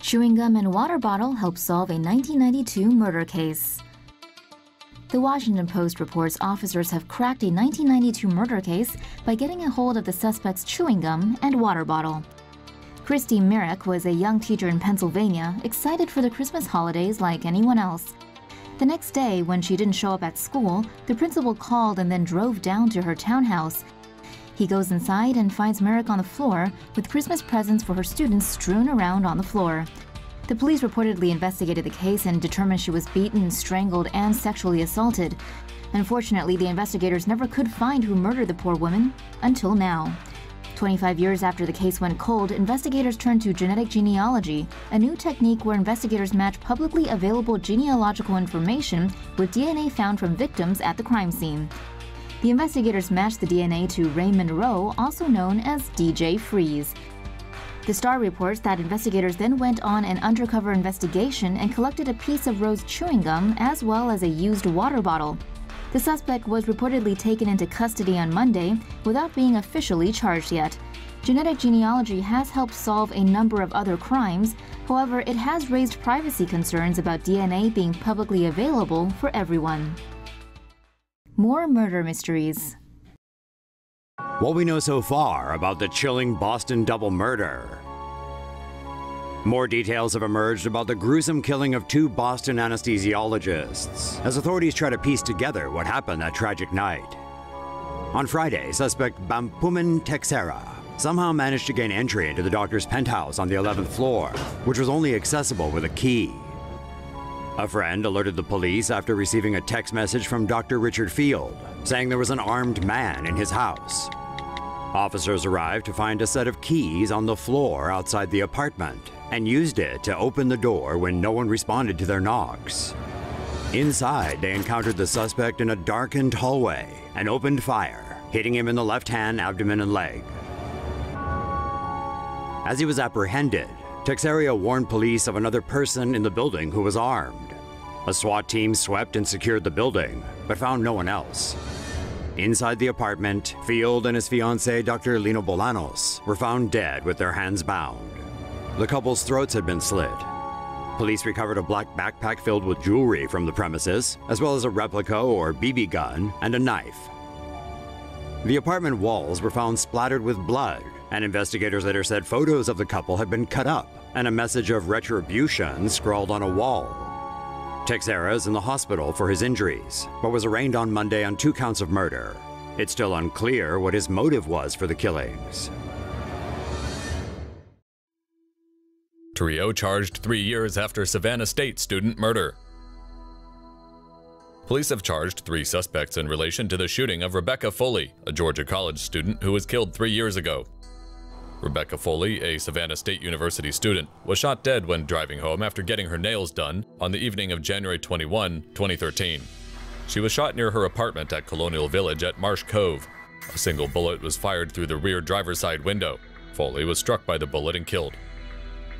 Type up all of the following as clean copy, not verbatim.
Chewing gum and water bottle help solve a 1992 murder case. The Washington Post reports officers have cracked a 1992 murder case by getting a hold of the suspect's chewing gum and water bottle. Christy Merrick was a young teacher in Pennsylvania, excited for the Christmas holidays like anyone else. The next day, when she didn't show up at school, the principal called and then drove down to her townhouse. He goes inside and finds Merrick on the floor with Christmas presents for her students strewn around on the floor. The police reportedly investigated the case and determined she was beaten, strangled, and sexually assaulted. Unfortunately, the investigators never could find who murdered the poor woman until now. 25 years after the case went cold, investigators turned to genetic genealogy, a new technique where investigators match publicly available genealogical information with DNA found from victims at the crime scene. The investigators matched the DNA to Raymond Rowe, also known as DJ Freeze. The Star reports that investigators then went on an undercover investigation and collected a piece of Rowe's chewing gum as well as a used water bottle. The suspect was reportedly taken into custody on Monday without being officially charged yet. Genetic genealogy has helped solve a number of other crimes. However, it has raised privacy concerns about DNA being publicly available for everyone. More murder mysteries. What we know so far about the chilling Boston double murder. More details have emerged about the gruesome killing of two Boston anesthesiologists, as authorities try to piece together what happened that tragic night. On Friday, suspect Bampuman Texera somehow managed to gain entry into the doctor's penthouse on the 11th floor, which was only accessible with a key. A friend alerted the police after receiving a text message from Dr. Richard Field, saying there was an armed man in his house. Officers arrived to find a set of keys on the floor outside the apartment and used it to open the door when no one responded to their knocks. Inside, they encountered the suspect in a darkened hallway and opened fire, hitting him in the left hand, abdomen, and leg. As he was apprehended, Texeria warned police of another person in the building who was armed. A SWAT team swept and secured the building, but found no one else. Inside the apartment, Field and his fiancée, Dr. Lino Bolanos, were found dead with their hands bound. The couple's throats had been slit. Police recovered a black backpack filled with jewelry from the premises, as well as a replica or BB gun and a knife. The apartment walls were found splattered with blood, and investigators later said photos of the couple had been cut up and a message of retribution scrawled on a wall. Texera is in the hospital for his injuries, but was arraigned on Monday on 2 counts of murder. It's still unclear what his motive was for the killings. Trio charged 3 years after Savannah State student murder. Police have charged 3 suspects in relation to the shooting of Rebecca Foley, a Georgia College student who was killed 3 years ago. Rebecca Foley, a Savannah State University student, was shot dead when driving home after getting her nails done on the evening of January 21, 2013. She was shot near her apartment at Colonial Village at Marsh Cove. A single bullet was fired through the rear driver's side window. Foley was struck by the bullet and killed.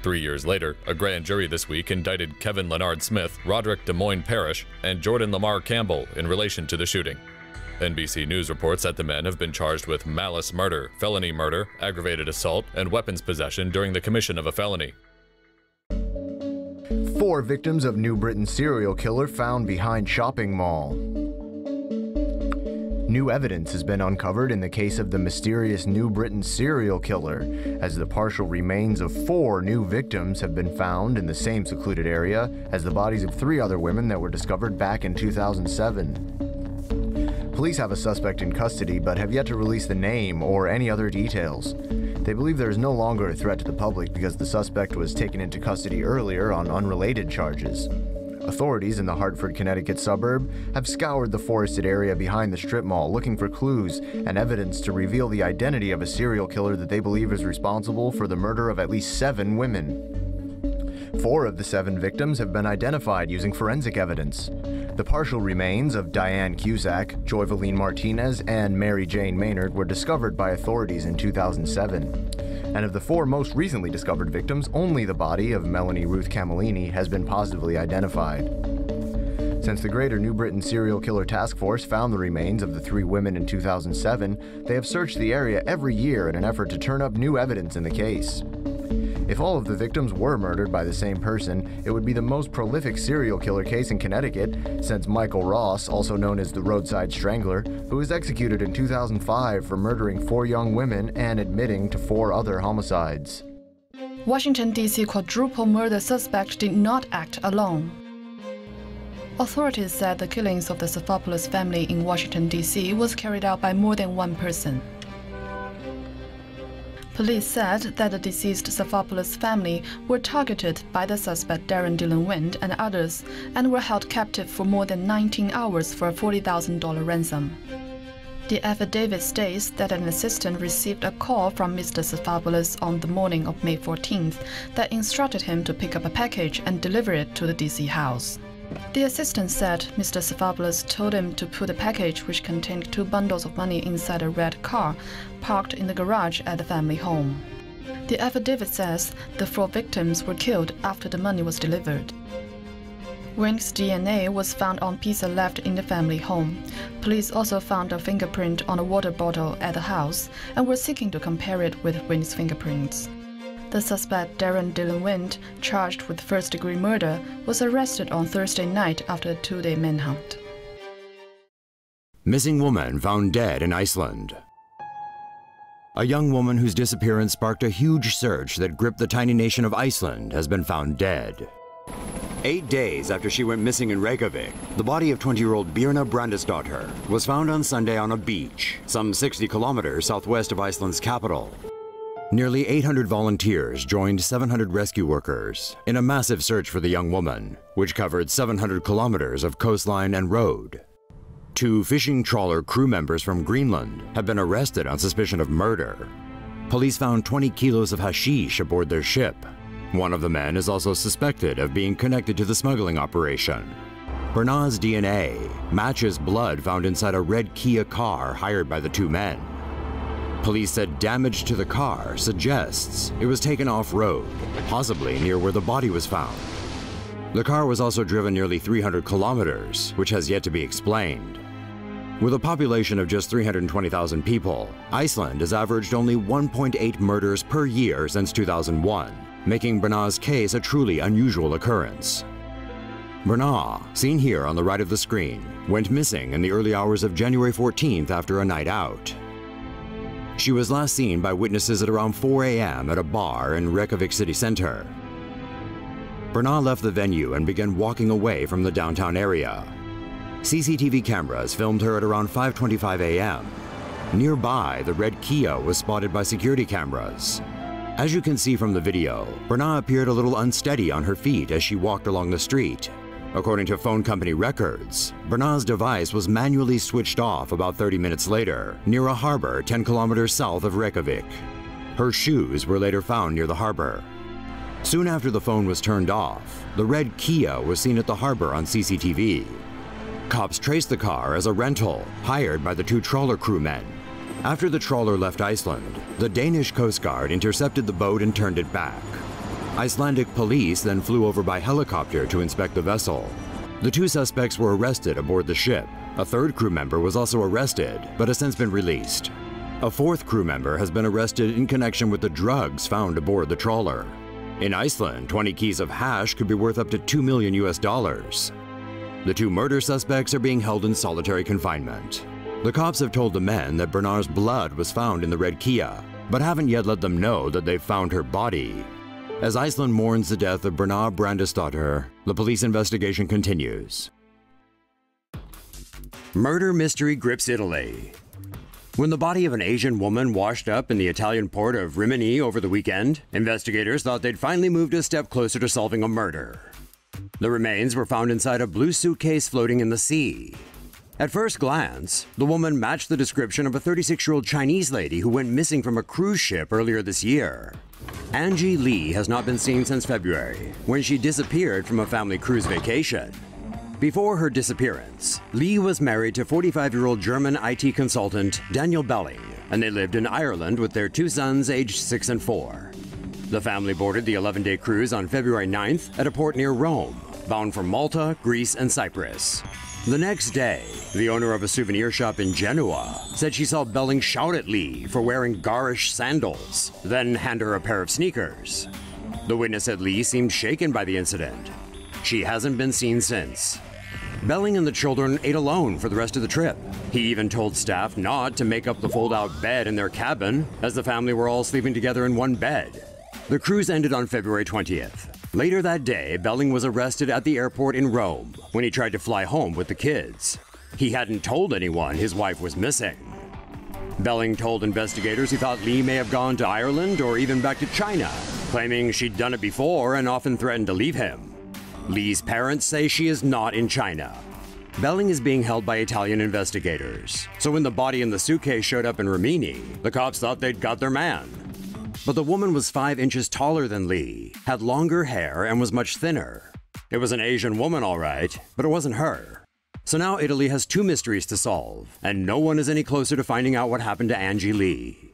3 years later, a grand jury this week indicted Kevin Leonard Smith, Roderick Des Moines Parrish, and Jordan Lamar Campbell in relation to the shooting. NBC News reports that the men have been charged with malice murder, felony murder, aggravated assault, and weapons possession during the commission of a felony. 4 victims of New Britain serial killer found behind shopping mall. New evidence has been uncovered in the case of the mysterious New Britain serial killer, as the partial remains of 4 new victims have been found in the same secluded area as the bodies of 3 other women that were discovered back in 2007. Police have a suspect in custody but have yet to release the name or any other details. They believe there is no longer a threat to the public because the suspect was taken into custody earlier on unrelated charges. Authorities in the Hartford, Connecticut suburb have scoured the forested area behind the strip mall looking for clues and evidence to reveal the identity of a serial killer that they believe is responsible for the murder of at least 7 women. 4 of the 7 victims have been identified using forensic evidence. The partial remains of Diane Cusack, Joyvaline Martinez, and Mary Jane Maynard were discovered by authorities in 2007. And of the 4 most recently discovered victims, only the body of Melanie Ruth Camellini has been positively identified. Since the Greater New Britain Serial Killer Task Force found the remains of the 3 women in 2007, they have searched the area every year in an effort to turn up new evidence in the case. If all of the victims were murdered by the same person, it would be the most prolific serial killer case in Connecticut since Michael Ross, also known as the Roadside Strangler, who was executed in 2005 for murdering 4 young women and admitting to 4 other homicides. Washington, D.C. quadruple murder suspect did not act alone. Authorities said the killings of the Sofopoulos family in Washington, D.C. was carried out by more than one person. Police said that the deceased Sofopoulos family were targeted by the suspect Darren Dillon Wind and others and were held captive for more than 19 hours for a $40,000 ransom. The affidavit states that an assistant received a call from Mr. Sofopoulos on the morning of May 14th that instructed him to pick up a package and deliver it to the D.C. house. The assistant said Mr. Sofopoulos told him to put the package, which contained 2 bundles of money, inside a red car parked in the garage at the family home. The affidavit says the 4 victims were killed after the money was delivered. Wind's DNA was found on pizza left in the family home. Police also found a fingerprint on a water bottle at the house and were seeking to compare it with Wind's fingerprints. The suspect, Darren Dillon Wind, charged with first-degree murder, was arrested on Thursday night after a 2-day manhunt. Missing woman found dead in Iceland. A young woman whose disappearance sparked a huge search that gripped the tiny nation of Iceland has been found dead. 8 days after she went missing in Reykjavik, the body of 20-year-old Birna Brandesdottir was found on Sunday on a beach, some 60 kilometers southwest of Iceland's capital. Nearly 800 volunteers joined 700 rescue workers in a massive search for the young woman, which covered 700 kilometers of coastline and road. 2 fishing trawler crew members from Greenland have been arrested on suspicion of murder. Police found 20 kilos of hashish aboard their ship. One of the men is also suspected of being connected to the smuggling operation. Birna's DNA matches blood found inside a red Kia car hired by the 2 men. Police said damage to the car suggests it was taken off-road, possibly near where the body was found. The car was also driven nearly 300 kilometers, which has yet to be explained. With a population of just 320,000 people, Iceland has averaged only 1.8 murders per year since 2001, making Birna's case a truly unusual occurrence. Birna, seen here on the right of the screen, went missing in the early hours of January 14th after a night out. She was last seen by witnesses at around 4 a.m. at a bar in Reykjavik city center. Birna left the venue and began walking away from the downtown area. CCTV cameras filmed her at around 5:25 a.m. Nearby, the red Kia was spotted by security cameras. As you can see from the video, Birna appeared a little unsteady on her feet as she walked along the street. According to phone company records, Birna's device was manually switched off about 30 minutes later, near a harbor 10 kilometers south of Reykjavik. Her shoes were later found near the harbor. Soon after the phone was turned off, the red Kia was seen at the harbor on CCTV. Cops traced the car as a rental, hired by the 2 trawler crewmen. After the trawler left Iceland, the Danish Coast Guard intercepted the boat and turned it back. Icelandic police then flew over by helicopter to inspect the vessel. The 2 suspects were arrested aboard the ship. A 3rd crew member was also arrested, but has since been released. A 4th crew member has been arrested in connection with the drugs found aboard the trawler. In Iceland, 20 keys of hash could be worth up to $2 million. The 2 murder suspects are being held in solitary confinement. The cops have told the men that Birna's blood was found in the red Kia, but haven't yet let them know that they've found her body. As Iceland mourns the death of Birna Brandesdottir, the police investigation continues. Murder mystery grips Italy. When the body of an Asian woman washed up in the Italian port of Rimini over the weekend, investigators thought they'd finally moved a step closer to solving a murder. The remains were found inside a blue suitcase floating in the sea. At first glance, the woman matched the description of a 36-year-old Chinese lady who went missing from a cruise ship earlier this year. Angie Lee has not been seen since February, when she disappeared from a family cruise vacation. Before her disappearance, Lee was married to 45-year-old German IT consultant Daniel Belling, and they lived in Ireland with their 2 sons aged 6 and 4. The family boarded the 11-day cruise on February 9th at a port near Rome, bound for Malta, Greece, and Cyprus. The next day, the owner of a souvenir shop in Genoa said she saw Belling shout at Lee for wearing garish sandals, then hand her a pair of sneakers. The witness said Lee seemed shaken by the incident. She hasn't been seen since. Belling and the children ate alone for the rest of the trip. He even told staff not to make up the fold-out bed in their cabin, as the family were all sleeping together in one bed. The cruise ended on February 20th. Later that day, Belling was arrested at the airport in Rome when he tried to fly home with the kids. He hadn't told anyone his wife was missing. Belling told investigators he thought Lee may have gone to Ireland or even back to China, claiming she'd done it before and often threatened to leave him. Lee's parents say she is not in China. Belling is being held by Italian investigators, so when the body in the suitcase showed up in Rimini, the cops thought they'd got their man. But the woman was 5 inches taller than Lee, had longer hair, and was much thinner. It was an Asian woman, all right, but it wasn't her. So now Italy has 2 mysteries to solve, and no one is any closer to finding out what happened to Angie Lee.